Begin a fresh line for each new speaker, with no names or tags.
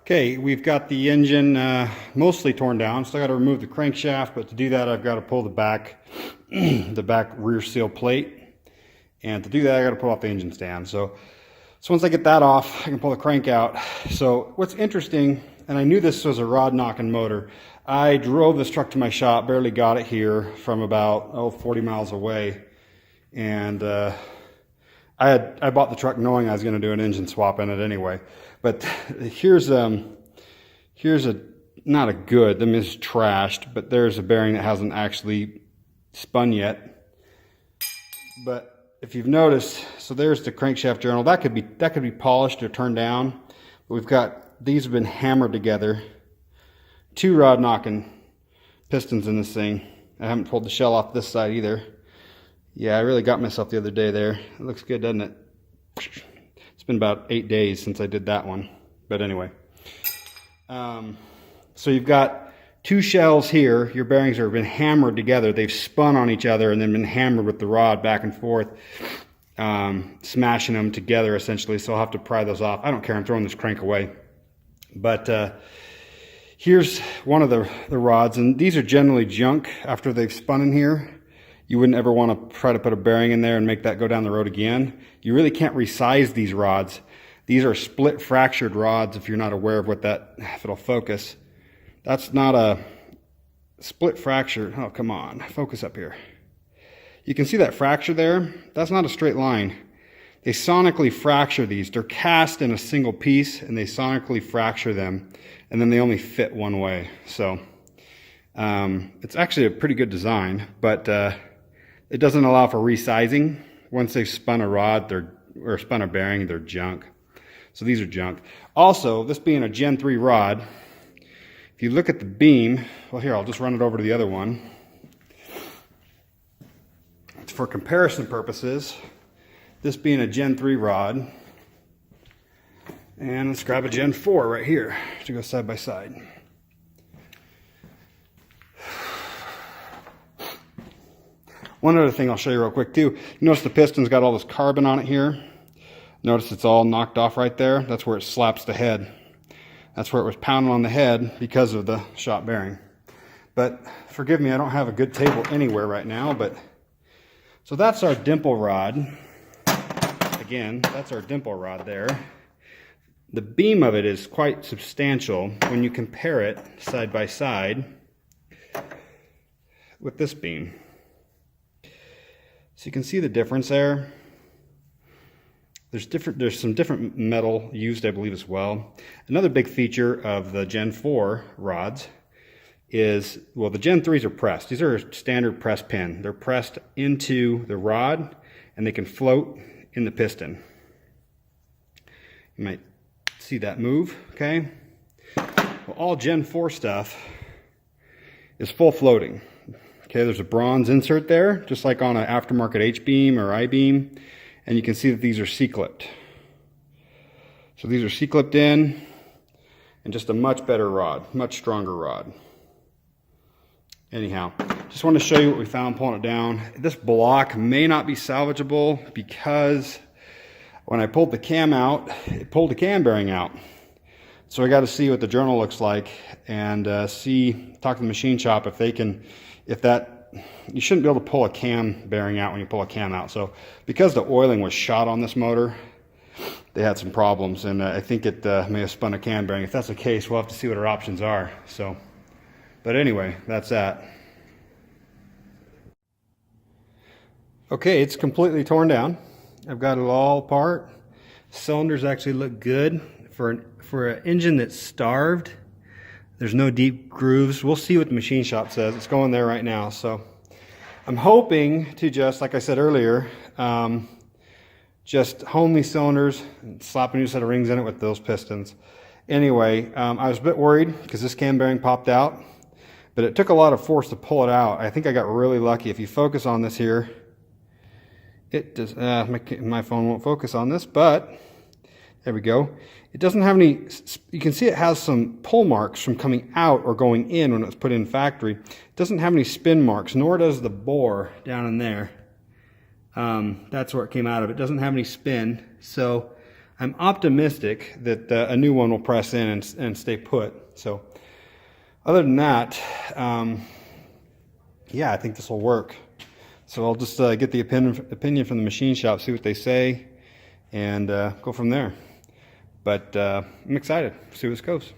Okay, we've got the engine mostly torn down. Still got to remove the crankshaft, but to do that I've got to pull the back the back rear seal plate. And to do that I got to pull off the engine stand. So once I get that off, I can pull the crank out. So what's interesting, and I knew this was a rod knocking motor. I drove this truck to my shop, barely got it here from about 40 miles away. And I bought the truck knowing I was going to do an engine swap in it anyway. But here's not a good, I mean it's trashed, but there's a bearing that hasn't actually spun yet. But if you've noticed, so there's the crankshaft journal. That could be polished or turned down. But we've got, these have been hammered together. 2 rod knocking pistons in this thing. I haven't pulled the shell off this side either. Yeah, I really got myself the other day there. It looks good, doesn't it? It's been about 8 days since I did that one. But anyway. So you've got 2 shells here. Your bearings have been hammered together. They've spun on each other and then been hammered with the rod back and forth. Smashing them together essentially. So I'll have to pry those off. I don't care. I'm throwing this crank away. But here's one of the rods. And these are generally junk after they've spun in here. You wouldn't ever want to try to put a bearing in there and make that go down the road again. You really can't resize these rods. These are split fractured rods if you're not aware of what that, if it'll focus. That's not a split fracture. Oh, come on, focus up here. You can see that fracture there? That's not a straight line. They sonically fracture these. They're cast in a single piece and they sonically fracture them and then they only fit one way. So it's actually a pretty good design, but it doesn't allow for resizing. Once they've spun a rod, or spun a bearing, they're junk. So these are junk. Also, this being a Gen 3 rod, if you look at the beam, well here, I'll just run it over to the other one. For comparison purposes, this being a Gen 3 rod, and let's grab a Gen 4 right here to go side by side. One other thing I'll show you real quick too. You notice the piston's got all this carbon on it here. Notice it's all knocked off right there. That's where it slaps the head. That's where it was pounding on the head because of the shot bearing. But forgive me, I don't have a good table anywhere right now. But so that's our dimple rod. Again, that's our dimple rod there. The beam of it is quite substantial when you compare it side by side with this beam. So you can see the difference there. There's some different metal used, I believe, as well. Another big feature of the Gen 4 rods is, well, the Gen 3s are pressed. These are standard press pin. They're pressed into the rod and they can float in the piston. You might see that move, okay? Well, all Gen 4 stuff is full floating. Okay, there's a bronze insert there, just like on an aftermarket H-beam or I-beam. And you can see that these are C-clipped. So these are C-clipped in, and just a much better rod, much stronger rod. Anyhow, just want to show you what we found pulling it down. This block may not be salvageable because when I pulled the cam out, it pulled the cam bearing out. So I got to see what the journal looks like and talk to the machine shop if they can, you shouldn't be able to pull a cam bearing out when you pull a cam out. So because the oiling was shot on this motor, they had some problems, and I think it may have spun a cam bearing. If that's the case, we'll have to see what our options are. So, but anyway, that's that. Okay, it's completely torn down. I've got it all apart. Cylinders actually look good for an engine that's starved. There's no deep grooves. We'll see what the machine shop says. It's going there right now. So I'm hoping to just, like I said earlier, just hone these cylinders and slap a new set of rings in it with those pistons. Anyway, I was a bit worried because this cam bearing popped out, but it took a lot of force to pull it out. I think I got really lucky. If you focus on this here, it does, my phone won't focus on this, but there we go. It doesn't have any, you can see it has some pull marks from coming out or going in when it was put in factory. It doesn't have any spin marks, nor does the bore down in there. That's where it came out of. It doesn't have any spin, so I'm optimistic that a new one will press in and stay put. So other than that, yeah, I think this will work. So I'll just get the opinion from the machine shop, see what they say, and go from there. But I'm excited, see where this goes.